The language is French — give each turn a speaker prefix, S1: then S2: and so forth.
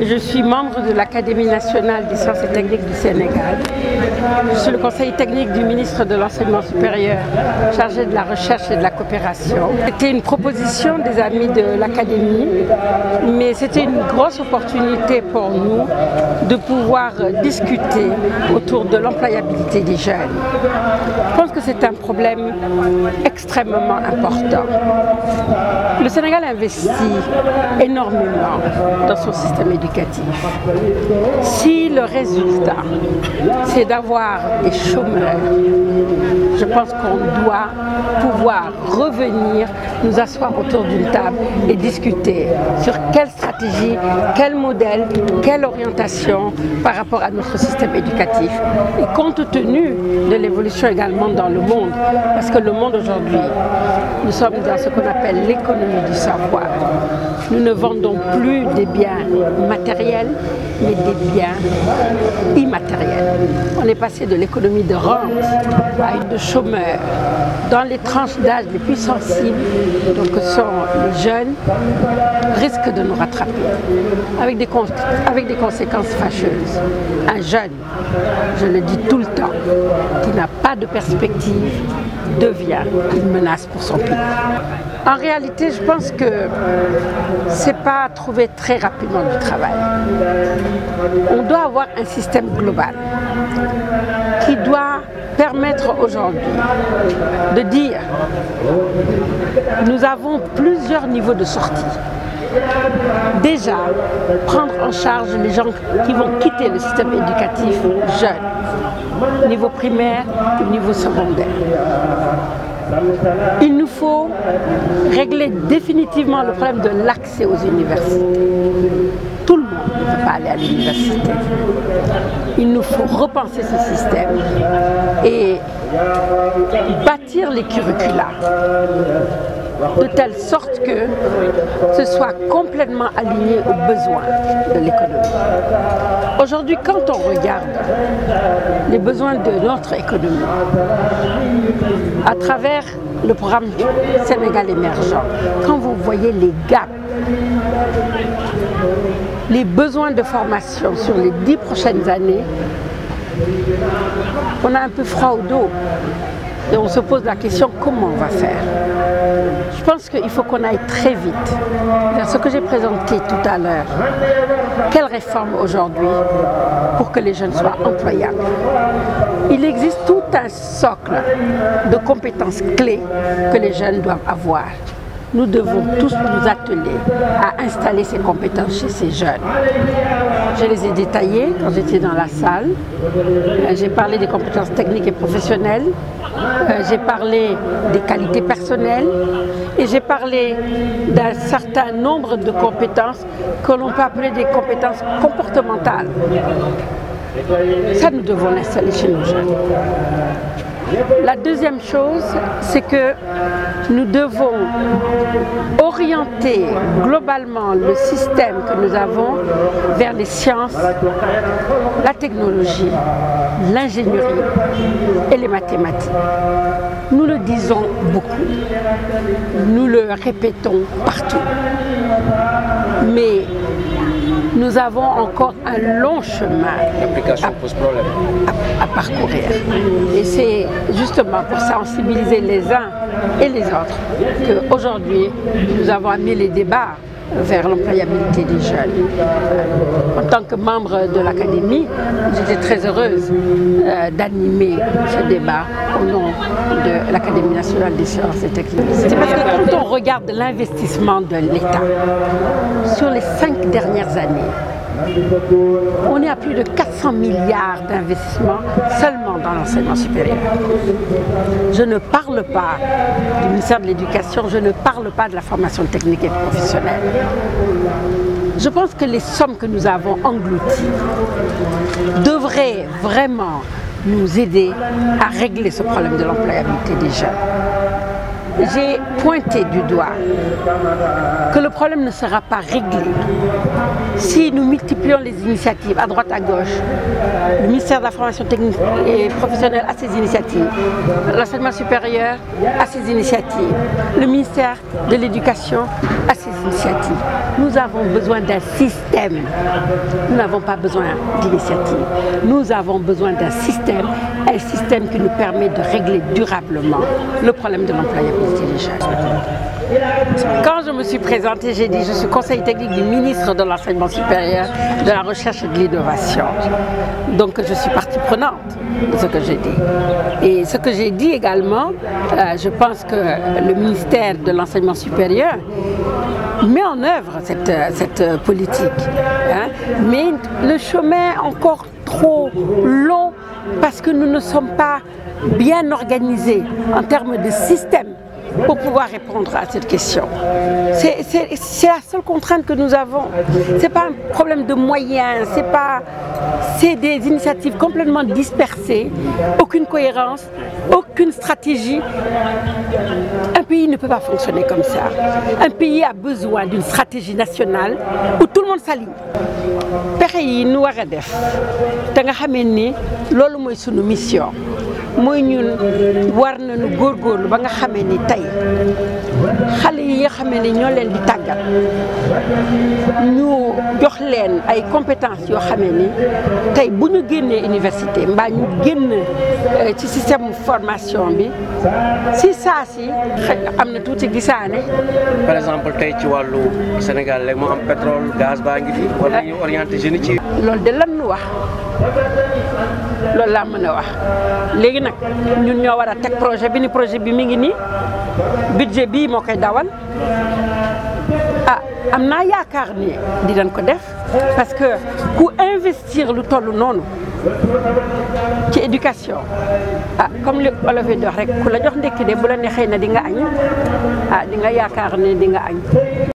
S1: Je suis membre de l'Académie nationale des sciences et techniques du Sénégal. Je suis le conseiller technique du ministre de l'Enseignement supérieur chargé de la recherche et de la coopération. C'était une proposition des amis de l'Académie, mais c'était une grosse opportunité pour nous de pouvoir discuter autour de l'employabilité des jeunes. Je pense que c'est un problème extrêmement important. Le Sénégal investit énormément dans son système éducatif. Si le résultat, c'est d'avoir des chômeurs, je pense qu'on doit pouvoir revenir, nous asseoir autour d'une table et discuter sur quelle stratégie, quel modèle, quelle orientation par rapport à notre système éducatif. Et compte tenu de l'évolution également dans le monde, parce que le monde aujourd'hui, nous sommes dans ce qu'on appelle l'économie du savoir. Nous ne vendons plus des biens matériels, mais des biens immatériels. On est passé de l'économie de rente à une de chômeurs. Dans les tranches d'âge les plus sensibles, donc que sont les jeunes, risquent de nous rattraper avec des conséquences fâcheuses. Un jeune, je le dis tout le temps, qui n'a pas de perspective devient une menace pour son pays. En réalité, je pense que ce n'est pas trouver très rapidement du travail. On doit avoir un système global qui doit permettre aujourd'hui de dire nous avons plusieurs niveaux de sortie. Déjà, prendre en charge les gens qui vont quitter le système éducatif jeunes, niveau primaire ou niveau secondaire. Il nous faut régler définitivement le problème de l'accès aux universités. Tout le monde ne peut pas aller à l'université. Il nous faut repenser ce système et bâtir les curricula de telle sorte que ce soit complètement aligné aux besoins de l'économie. Aujourd'hui, quand on regarde les besoins de notre économie, à travers le programme Sénégal émergent, quand vous voyez les gaps, les besoins de formation sur les 10 prochaines années, on a un peu froid au dos. Et on se pose la question, comment on va faire? Je pense qu'il faut qu'on aille très vite vers ce que j'ai présenté tout à l'heure. Quelle réforme aujourd'hui pour que les jeunes soient employables? Il existe tout un socle de compétences clés que les jeunes doivent avoir. Nous devons tous nous atteler à installer ces compétences chez ces jeunes. Je les ai détaillées quand j'étais dans la salle. J'ai parlé des compétences techniques et professionnelles. J'ai parlé des qualités personnelles. Et j'ai parlé d'un certain nombre de compétences que l'on peut appeler des compétences comportementales. Ça, nous devons l'installer chez nos jeunes. La deuxième chose, c'est que nous devons orienter globalement le système que nous avons vers les sciences, la technologie, l'ingénierie et les mathématiques. Nous le disons beaucoup, nous le répétons partout, mais nous avons encore un long chemin à parcourir. Et c'est justement pour sensibiliser les uns et les autres qu'aujourd'hui, nous avons amené les débats vers l'employabilité des jeunes. En tant que membre de l'Académie, j'étais très heureuse d'animer ce débat au nom de l'Académie nationale des sciences et techniques. C'est parce que quand on regarde l'investissement de l'État sur les 5 dernières années, on est à plus de 400 milliards d'investissements seulement dans l'enseignement supérieur. Je ne parle pas du ministère de l'Éducation, je ne parle pas de la formation technique et professionnelle. Je pense que les sommes que nous avons englouties devraient vraiment nous aider à régler ce problème de l'employabilité des jeunes. J'ai pointé du doigt que le problème ne sera pas réglé si nous multiplions les initiatives à droite, à gauche. Le ministère de la formation technique et professionnelle a ses initiatives, l'enseignement supérieur a ses initiatives, le ministère de l'éducation a ses initiatives. Nous avons besoin d'un système. Nous n'avons pas besoin d'initiatives. Nous avons besoin d'un système, un système qui nous permet de régler durablement le problème de l'employabilité des jeunes. Quand je me suis présentée, j'ai dit je suis conseiller technique du ministre de l'enseignement supérieur, de la recherche et de l'innovation. Donc je suis partie prenante de ce que j'ai dit. Et ce que j'ai dit également, je pense que le ministère de l'enseignement supérieur met en œuvre cette politique. Hein. Mais le chemin est encore trop long parce que nous ne sommes pas bien organisés en termes de système pour pouvoir répondre à cette question. C'est la seule contrainte que nous avons. Ce n'est pas un problème de moyens, c'est des initiatives complètement dispersées, aucune cohérence, aucune stratégie. Un pays ne peut pas fonctionner comme ça. Un pays a besoin d'une stratégie nationale où tout le monde s'aligne. Pexe yi nu war a def te nga xamee ni loolu mooy sunu mission mooy ñun war nañu góorgóorlu ba nga xamee ni tey xale yi nga xamee ni ñoo leen di tàggat ñu jox leen ay compétences yoo xamee ni tey bu ñu génnee université mbaa ñu génn ci système formation bi si saa si am na tuuti gisaane.
S2: par exemple tey ci wàllu Sénégal léegi moo am pétrole gaz baa ngi fi wala ñu orienté jeunes ci.
S1: loolu de lan nu wax loolu laa mën a wax léegi nag ñun ñoo war a teg projet bi ni projet bi mi ngi nii budget bii moo koy dawal ah am naa yaakaar ni dinañ ko def parce que ku investir lu toll noonu ci éducation ah comme li olof yi di wax rek ku la jox ndekki de bu la neexee na di nga añ ah di nga yaakaar ne di nga añ.